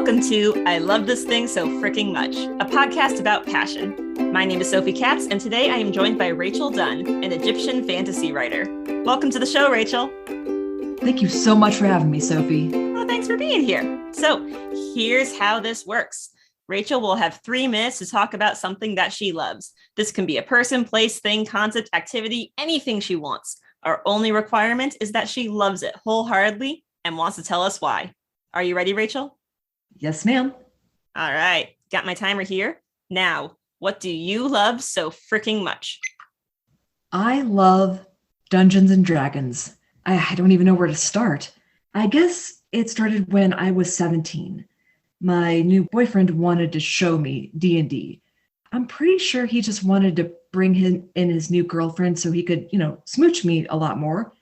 Welcome to I Love This Thing So Fricking Much, a podcast about passion. My name is Sophie Katz, and today I am joined by Rachael Dunn, an Egyptian fantasy writer. Welcome to the show, Rachael. Thank you so much for having me, Sophie. Well, thanks for being here. So here's how this works. Rachael will have 3 minutes to talk about something that she loves. This can be a person, place, thing, concept, activity, anything she wants. Our only requirement is that she loves it wholeheartedly and wants to tell us why. Are you ready, Rachael? Yes, ma'am. All right, got my timer here. Now, what do you love so freaking much? I love Dungeons and Dragons. I don't even know where to start. I guess it started when I was 17. My new boyfriend wanted to show me D&D. I'm pretty sure he just wanted to bring in his new girlfriend so he could, smooch me a lot more.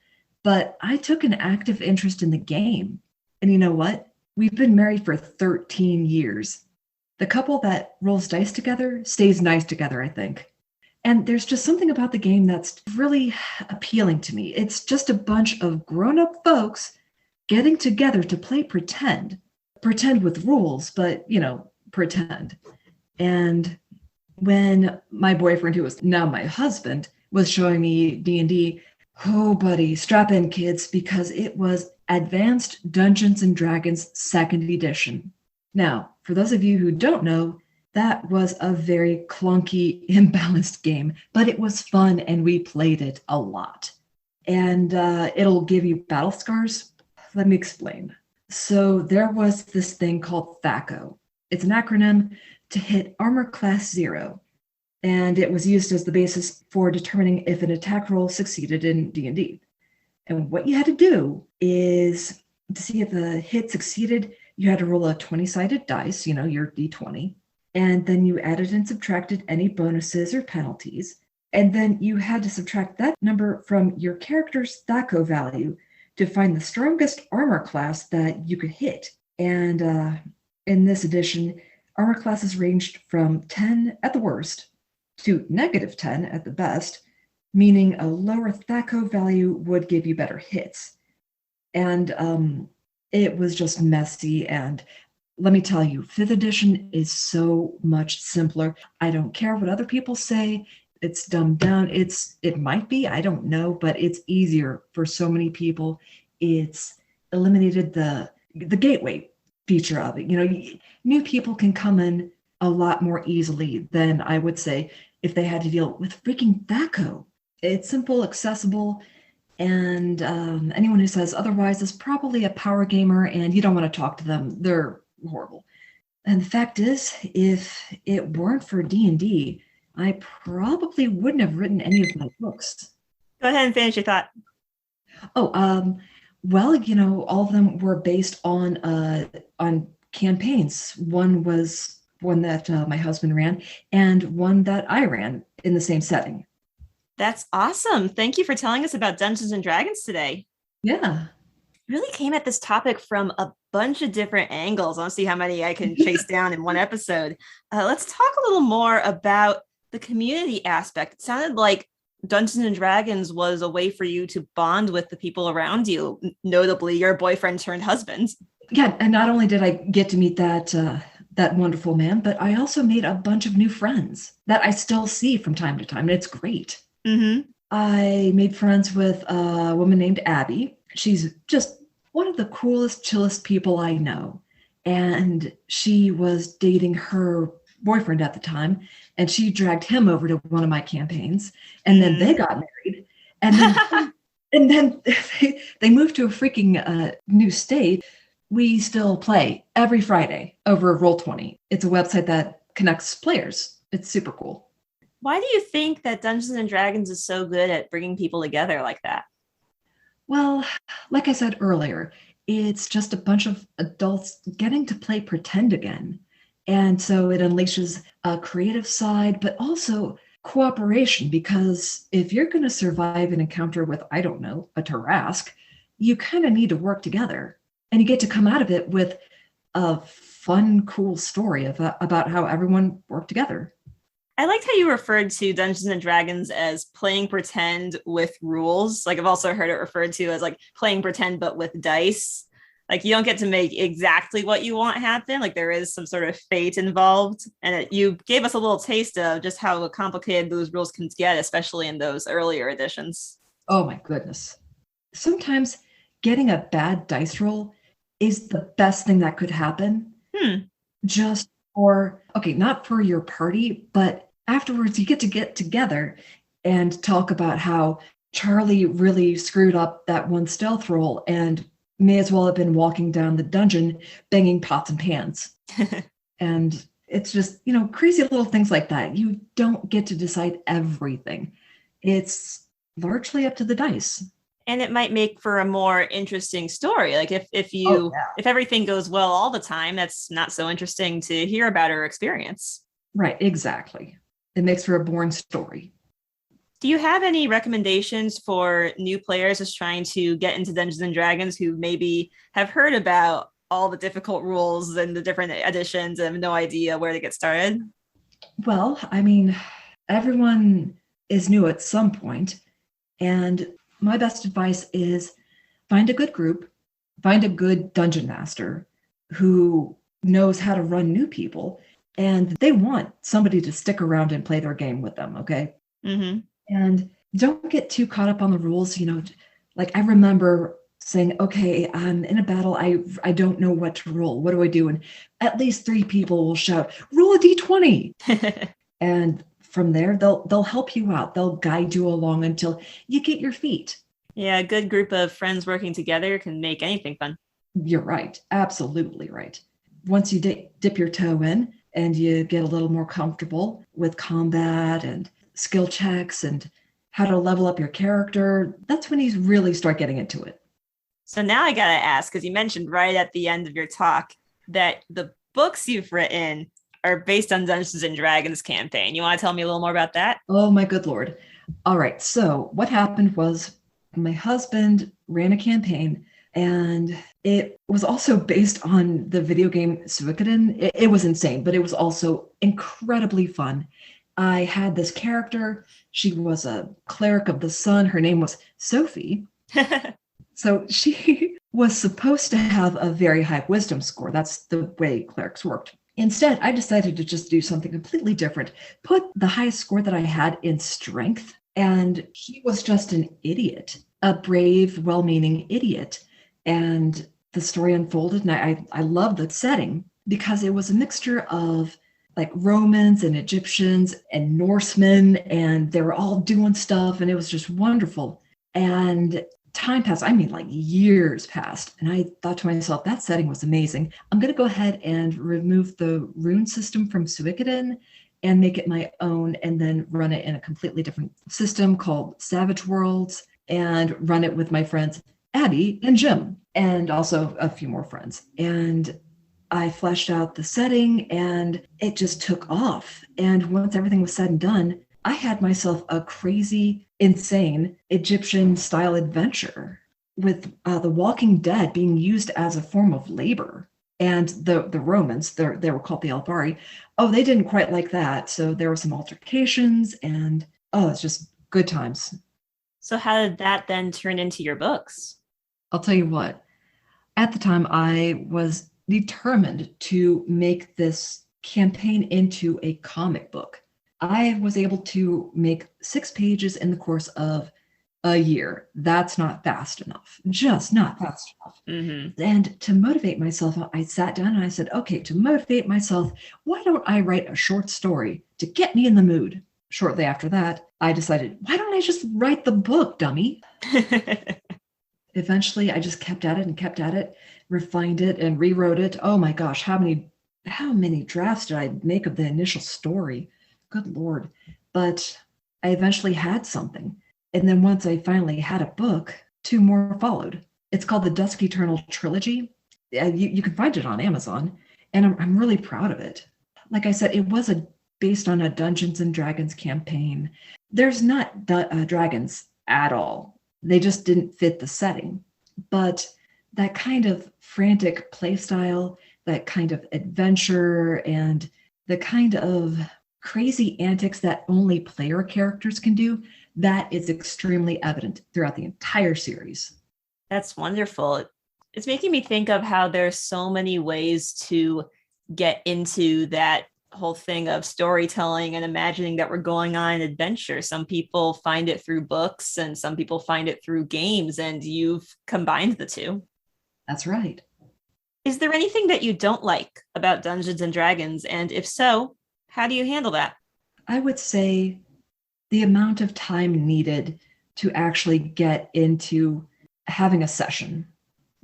But I took an active interest in the game. And you know what? We've been married for 13 years. The couple that rolls dice together stays nice together, I think. And there's just something about the game that's really appealing to me. It's just a bunch of grown-up folks getting together to play pretend. Pretend with rules, but, pretend. And when my boyfriend, who is now my husband, was showing me D&D, oh, buddy, strap in, kids, because it was Advanced Dungeons and Dragons 2nd edition. Now, for those of you who don't know, that was a very clunky, imbalanced game, but it was fun and we played it a lot. And it'll give you battle scars. Let me explain. So there was this thing called THAC0. It's an acronym to hit Armor Class 0. And it was used as the basis for determining if an attack roll succeeded in D&D. And what you had to do is, to see if the hit succeeded, you had to roll a 20-sided dice, your D20. And then you added and subtracted any bonuses or penalties. And then you had to subtract that number from your character's THAC0 value to find the strongest armor class that you could hit. And in this edition, armor classes ranged from 10 at the worst to -10 at the best, meaning a lower THAC0 value would give you better hits. And it was just messy. And let me tell you, 5th edition is so much simpler. I don't care what other people say. It's dumbed down. It might be, I don't know, but it's easier for so many people. It's eliminated the gateway feature of it. New people can come in a lot more easily than I would say if they had to deal with freaking THAC0. It's simple, accessible, and anyone who says otherwise is probably a power gamer and you don't want to talk to them. They're horrible. And the fact is, if it weren't for D&D, I probably wouldn't have written any of my books. Go ahead and finish your thought. Well, all of them were based on campaigns. One was one that my husband ran and one that I ran in the same setting. That's awesome. Thank you for telling us about Dungeons and Dragons today. Yeah. Really came at this topic from a bunch of different angles. I want to see how many I can chase down in one episode. Let's talk a little more about the community aspect. It sounded like Dungeons and Dragons was a way for you to bond with the people around you, notably your boyfriend turned husband. Yeah, and not only did I get to meet that wonderful man, but I also made a bunch of new friends that I still see from time to time, and it's great. Mm-hmm. I made friends with a woman named Abby. She's just one of the coolest, chillest people I know. And she was dating her boyfriend at the time, and she dragged him over to one of my campaigns. And then they got married. And then, and then they moved to a freaking new state. We still play every Friday over Roll20. It's a website that connects players. It's super cool. Why do you think that Dungeons and Dragons is so good at bringing people together like that? Well, like I said earlier, it's just a bunch of adults getting to play pretend again. And so it unleashes a creative side, but also cooperation, because if you're going to survive an encounter with, I don't know, a Tarrasque, you kind of need to work together. And you get to come out of it with a fun, cool story about how everyone worked together. I liked how you referred to Dungeons and Dragons as playing pretend with rules. Like I've also heard it referred to as like playing pretend, but with dice. Like you don't get to make exactly what you want happen. Like there is some sort of fate involved. And you gave us a little taste of just how complicated those rules can get, especially in those earlier editions. Oh my goodness. Sometimes getting a bad dice roll is the best thing that could happen. Just for, okay, not for your party, but afterwards you get together and talk about how Charlie really screwed up that one stealth roll and may as well have been walking down the dungeon banging pots and pans. And it's just, crazy little things like that. You don't get to decide everything. It's largely up to the dice. And it might make for a more interesting story. Like if everything goes well all the time, that's not so interesting to hear about or experience. Right, exactly. It makes for a boring story. Do you have any recommendations for new players just trying to get into Dungeons and Dragons who maybe have heard about all the difficult rules and the different editions and have no idea where to get started? Well, I mean, everyone is new at some point, and my best advice is find a good group, find a good dungeon master who knows how to run new people, and they want somebody to stick around and play their game with them, okay? Mm-hmm. And don't get too caught up on the rules. Like I remember saying, okay, I'm in a battle. I don't know what to roll. What do I do? And at least 3 people will shout, roll a d20. And from there, they'll help you out. They'll guide you along until you get your feet. Yeah, a good group of friends working together can make anything fun. You're right. Absolutely right. Once you dip your toe in and you get a little more comfortable with combat and skill checks and how to level up your character, that's when you really start getting into it. So now I gotta ask, because you mentioned right at the end of your talk that the books you've written are based on Dungeons and Dragons campaign. You want to tell me a little more about that? Oh my good Lord. All right. So what happened was my husband ran a campaign, and it was also based on the video game Suikoden. It was insane, but it was also incredibly fun. I had this character. She was a cleric of the sun. Her name was Sophie. So she was supposed to have a very high wisdom score. That's the way clerics worked. Instead, I decided to just do something completely different. Put the highest score that I had in strength, and he was just an idiot, a brave, well-meaning idiot. And the story unfolded, and I loved the setting because it was a mixture of like Romans and Egyptians and Norsemen, and they were all doing stuff, and it was just wonderful. And time passed, I mean like years passed, and I thought to myself, that setting was amazing. I'm going to go ahead and remove the rune system from Suikoden and make it my own, and then run it in a completely different system called Savage Worlds, and run it with my friends Abby and Jim, and also a few more friends. And I fleshed out the setting, and it just took off. And once everything was said and done, I had myself a crazy, insane Egyptian-style adventure with the Walking Dead being used as a form of labor. And the Romans, they were called the Elbari. Oh, they didn't quite like that. So there were some altercations, and it's just good times. So how did that then turn into your books? I'll tell you what. At the time, I was determined to make this campaign into a comic book. I was able to make 6 pages in the course of a year. That's not fast enough. Just not fast enough. Mm-hmm. And to motivate myself, I sat down and I said, okay, to motivate myself, why don't I write a short story to get me in the mood? Shortly after that, I decided, why don't I just write the book, dummy? Eventually, I just kept at it, refined it, and rewrote it. Oh my gosh, how many drafts did I make of the initial story? Good Lord. But I eventually had something. And then once I finally had a book, 2 more followed. It's called the Dusk Eternal Trilogy. You can find it on Amazon, and I'm really proud of it. Like I said, it was based on a Dungeons and Dragons campaign. There's not dragons at all. They just didn't fit the setting. But that kind of frantic play style, that kind of adventure, and the kind of crazy antics that only player characters can do, that is extremely evident throughout the entire series. That's wonderful. It's making me think of how there's so many ways to get into that whole thing of storytelling and imagining that we're going on an adventure. Some people find it through books and some people find it through games, and you've combined the two. That's right. Is there anything that you don't like about Dungeons and Dragons? And if so, how do you handle that? I would say the amount of time needed to actually get into having a session.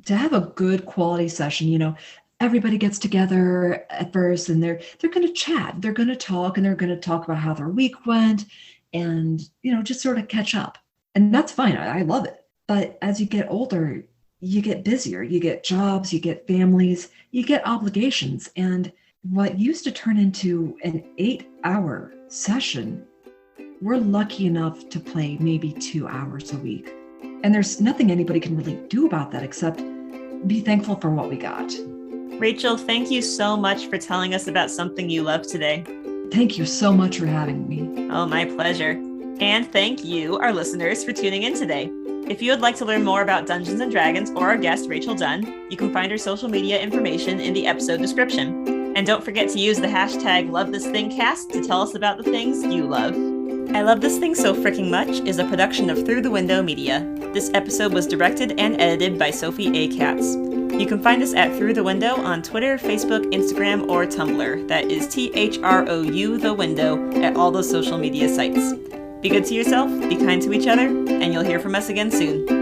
To have a good quality session, everybody gets together at first and they're going to chat, they're going to talk, and they're going to talk about how their week went and, just sort of catch up. And that's fine. I love it. But as you get older, you get busier, you get jobs, you get families, you get obligations. And what used to turn into an 8-hour session, we're lucky enough to play maybe 2 hours a week. And there's nothing anybody can really do about that except be thankful for what we got. Rachael, thank you so much for telling us about something you love today. Thank you so much for having me. Oh, my pleasure. And thank you, our listeners, for tuning in today. If you would like to learn more about Dungeons and Dragons or our guest, Rachael Dunn, you can find her social media information in the episode description. And don't forget to use the hashtag #LoveThisThingCast to tell us about the things you love. I Love This Thing So Fricking Much is a production of Through the Window Media. This episode was directed and edited by Sophie A. Katz. You can find us at Through the Window on Twitter, Facebook, Instagram, or Tumblr. That is THROU The Window at all those social media sites. Be good to yourself, be kind to each other, and you'll hear from us again soon.